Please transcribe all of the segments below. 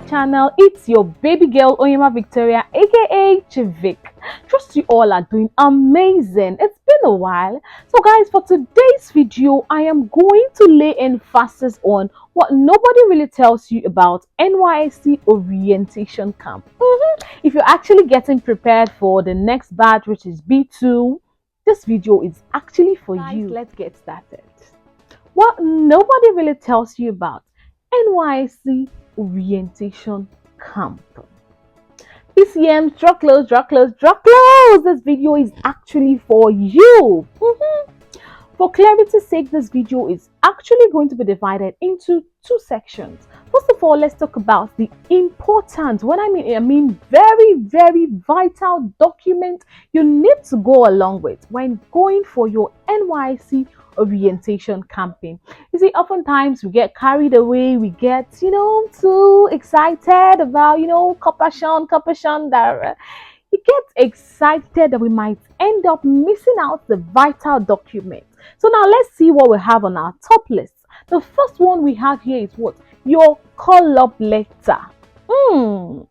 channel. It's your baby girl Oyema Victoria, aka Chivik. Trust you all are doing amazing. It's been a while. So guys, for today's video, I am going to lay emphasis on what nobody really tells you about NYSC orientation camp. If you're actually getting prepared for the next batch, which is B2, this video is actually for you. Let's get started. What nobody really tells you about NYSC orientation camp. PCM, draw close, draw close, draw close. This video is actually for you. For clarity's sake, this video is actually going to be divided into two sections. First of all, let's talk about the important, I mean very, very vital document you need to go along with when going for your NYSC orientation camping. You see, oftentimes we get carried away, we get, too excited about, compassion that you get excited that we might end up missing out the vital document. So now let's see what we have on our top list. The first one we have here is what? Your call-up letter. Don't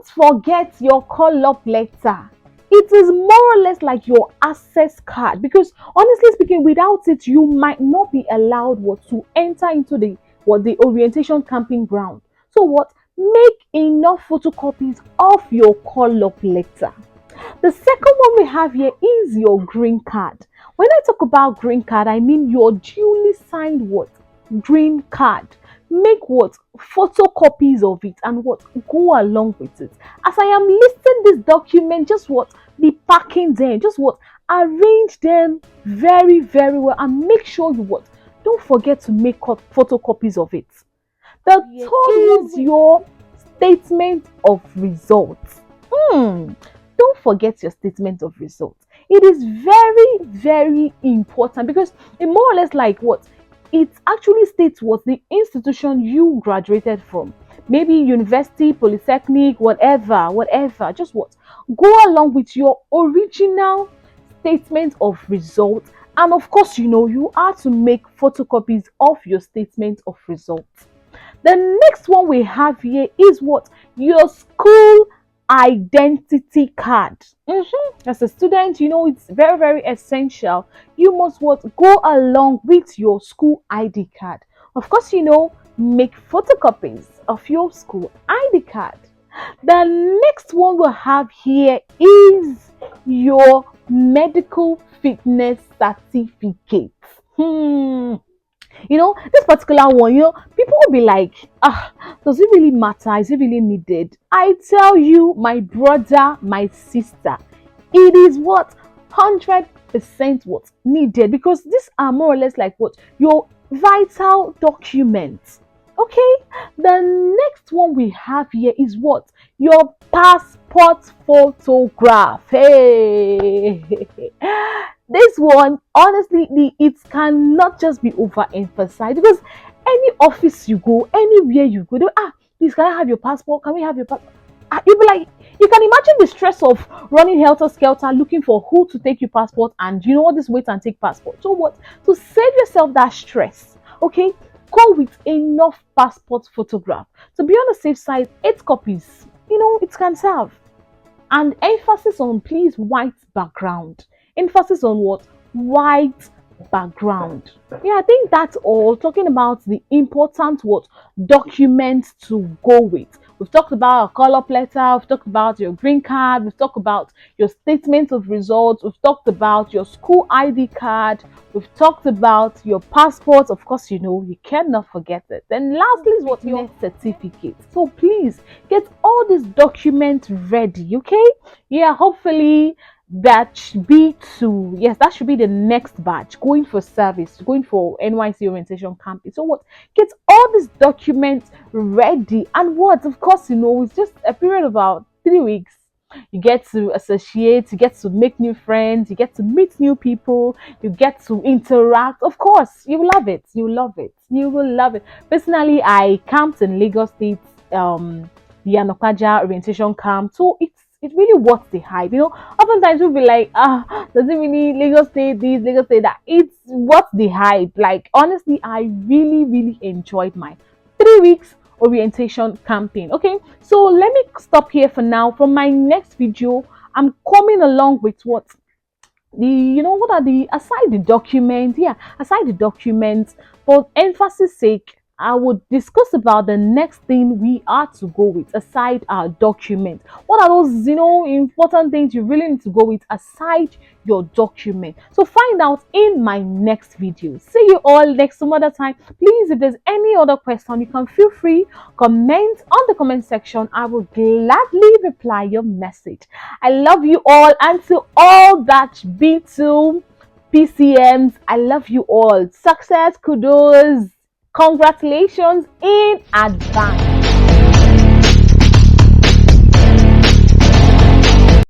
forget your call-up letter. It is more or less like your access card, because honestly speaking, without it, you might not be allowed to enter into the orientation camping ground. So make enough photocopies of your call-up letter. The second one we have here is your green card. When I talk about green card, I mean your duly signed green card. Make photocopies of it and go along with it. As I am listing this document, just be packing them, just arrange them very, very well, and make sure you don't forget to make photocopies of it. The third is your statement of results. Don't forget your statement of results. It is very, very important, because it more or less like it actually states what the institution you graduated from. Maybe university, polytechnic, whatever. Just go along with your original statement of results. And of course, you are to make photocopies of your statement of results. The next one we have here is your school identity card. As a student, it's very, very essential. You must go along with your school ID card. Of course, make photocopies of your school ID card. The next one we have here is your medical fitness certificate. This particular one, people will be like, does it really matter? Is it really needed? I tell you, my brother, my sister, it is 100% needed, because these are more or less like your vital documents. Okay, the next one we have here is your passport photograph. Hey, this one, honestly, it cannot just be overemphasized, because any office you go, anywhere you go, please, can I have your passport? Can we have your passport? You'll be like, you can imagine the stress of running helter-skelter looking for who to take your passport, and this wait and take passport. So to save yourself that stress, okay, go with enough passport photograph. To be on the safe side, 8 copies, it can serve. And emphasis on, please, white background. Emphasis on white background. Yeah, I think that's all. Talking about the important documents to go with. We've talked about a call-up letter, we've talked about your green card, we've talked about your statement of results, we've talked about your school ID card, we've talked about your passport. Of course, you cannot forget it. Then lastly is your certificate. So please get all these documents ready, okay? Yeah, hopefully batch B2, yes, that should be the next batch going for service, going for NYSC orientation camping. So get all these documents ready, and of course, it's just a period of about 3 weeks. You get to associate, you get to make new friends, you get to meet new people, you get to interact. Of course, you will love it. You will love it. You will love it. Personally, I camped in Lagos State, the Anokaja orientation camp, so it's really worth the hype. Oftentimes we'll be like, does it really Lagos State this, Lagos State that? It's worth the hype. Like, honestly, I really, really enjoyed my 3 weeks orientation campaign. Okay, so let me stop here for now. From my next video, I'm coming along with what are the aside the documents, yeah, aside the documents, for emphasis sake, I would discuss about the next thing we are to go with aside our document. What are those important things you really need to go with aside your document? So find out in my next video. See you all next some other time. Please, if there's any other question, you can feel free comment on the comment section. I will gladly reply your message. I love you all, and to all that B2 PCMs, I love you all. Success, kudos, congratulations in advance.